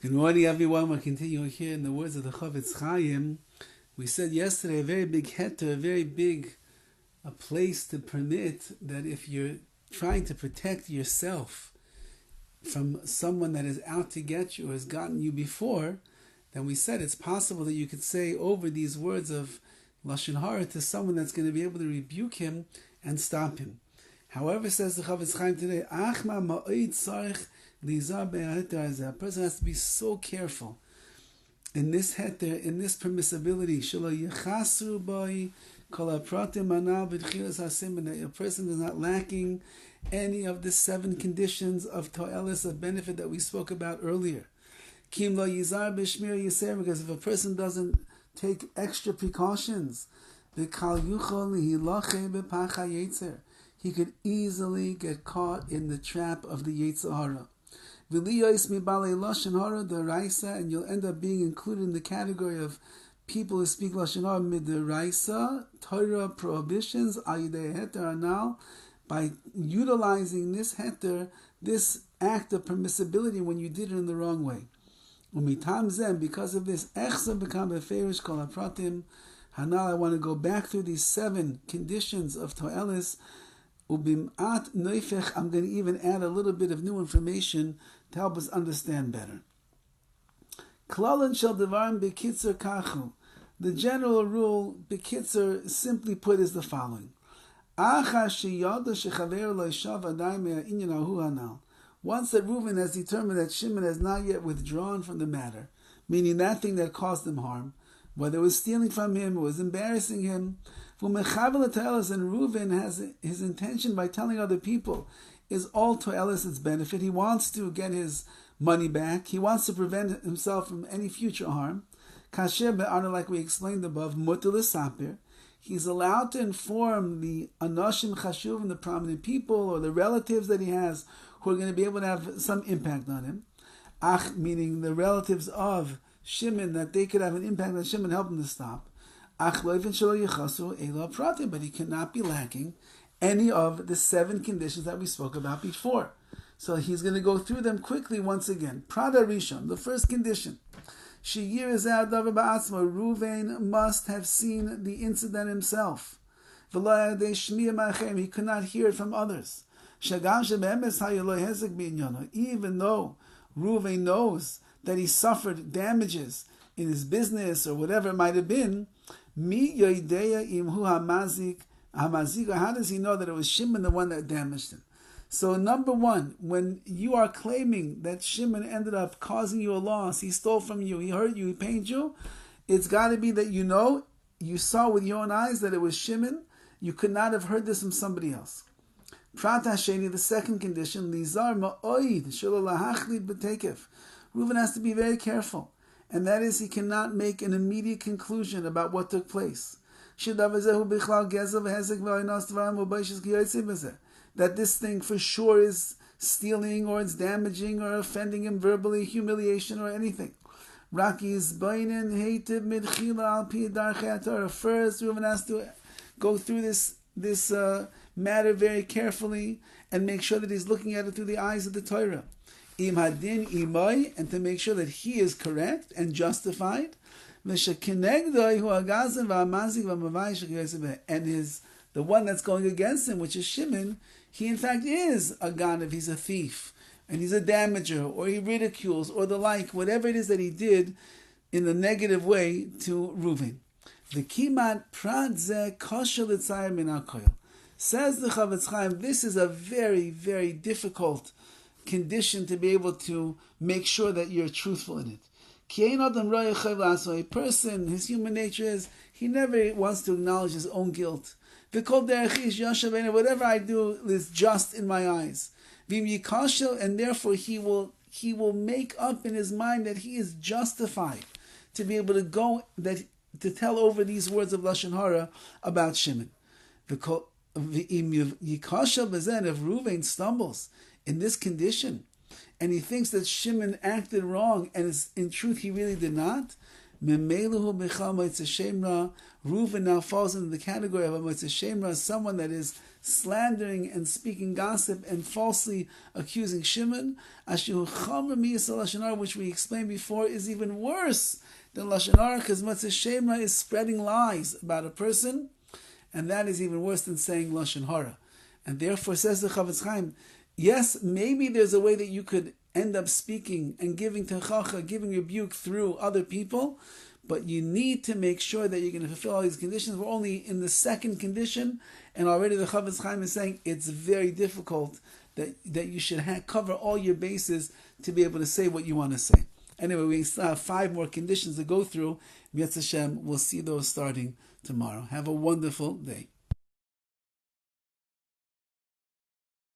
Good morning, everyone. We're continuing here in the words of the CHOFETZ CHAIM. We said yesterday a very big heter, a very big a place to permit that if you're trying to protect yourself from someone that is out to get you or has gotten you before, then we said it's possible that you could say over these words of Lashon Hara to someone that's going to be able to rebuke him and stop him. However, says the CHOFETZ CHAIM today, Achma ma'oid sarich lizar be'heter hazeh. A person has to be so careful in this heter, in this permissibility. Shelo yichasru boi kol hapratim anal b'tchilas hasimin. That a person is not lacking any of the 7 conditions of to'elis, of benefit that we spoke about earlier. Kim lo yizar b'shmir yiser, because if a person doesn't take extra precautions, v'kal yuchol lihilache b'pacha yetzer, he could easily get caught in the trap of the Yetzer HaRa. V'liyos mibalei Lashon Hara d'oraisa, and you'll end up being included in the category of people who speak Lashon Hara midoraisa, Torah prohibitions, ayidei heter anal, by utilizing this heter, this act of permissibility when you did it in the wrong way. Umitam zem, because of this, echsa become beferish kol hapratim hanal. I want to go back through these 7 conditions of to'elis. Ubim'at neifech, I'm going to even add a little bit of new information to help us understand better. Klal shel devarim bekitzer kachu. The general rule, bekitzer, simply put, is the following. Once that Reuven has determined that Shimon has not yet withdrawn from the matter, meaning that thing that caused him harm, whether it was stealing from him or was embarrassing him, and Reuven has his intention by telling other people is all to'elis, its benefit. He wants to get his money back. He wants to prevent himself from any future harm. Kasher be'ana, like we explained above, mutar l'sapir. He's allowed to inform the anashim chashuvim, the prominent people or the relatives that he has who are going to be able to have some impact on him. Ach, meaning the relatives of Shimon, that they could have an impact on Shimon, help him to stop. But he cannot be lacking any of the 7 conditions that we spoke about before. So he's going to go through them quickly once again. Prada Rishon, the first condition. Reuven must have seen the incident himself. He could not hear it from others. Even though Reuven knows that he suffered damages in his business or whatever it might have been, how does he know that it was Shimon the one that damaged him? So number 1, when you are claiming that Shimon ended up causing you a loss, he stole from you, he hurt you, he pained you, it's got to be that you saw with your own eyes that it was Shimon. You could not have heard this from somebody else. Prat Hasheni, the second condition, Lizar ma'oid shelo lahachlit b'tekef. Reuven has to be very careful, and that is he cannot make an immediate conclusion about what took place. That this thing for sure is stealing or it's damaging or offending him verbally, humiliation or anything. First, Reuven has to go through this matter very carefully and make sure that he's looking at it through the eyes of the Torah. Im hadin imay, and to make sure that he is correct and justified. And the one that's going against him, which is Shimon, he in fact is a ganav, he's a thief, and he's a damager, or he ridicules, or the like, whatever it is that he did in a negative way to Reuven. The kimat prat zeh kosher l'tzayir min hakoil. Says the CHOFETZ CHAIM, this is a very, very difficult condition to be able to make sure that you're truthful in it. A person, his human nature is, he never wants to acknowledge his own guilt. Whatever I do is just in my eyes. And therefore he will make up in his mind that he is justified to be able to go, to tell over these words of Lashon Hara about Shimon. If Reuven stumbles in this condition, and he thinks that Shimon acted wrong, and in truth he really did not, Memeluhu Bechal Motzei Shem Ra. Reuven now falls into the category of a Motzei Shem Ra, someone that is slandering and speaking gossip and falsely accusing Shimon. Ashu Chamer Miyasal Lashon Hara, which we explained before, is even worse than Lashon Hara, because Motzei Shem Ra is spreading lies about a person, and that is even worse than saying Lashon Hara. And therefore, says the CHOFETZ Chaim, yes, maybe there's a way that you could end up speaking and giving techacha, giving rebuke through other people, but you need to make sure that you're going to fulfill all these conditions. We're only in the second condition, and already the CHOFETZ Chaim is saying it's very difficult that you should cover all your bases to be able to say what you want to say. Anyway, we still have 5 more conditions to go through. Yetzer Hashem, we'll see those starting tomorrow. Have a wonderful day.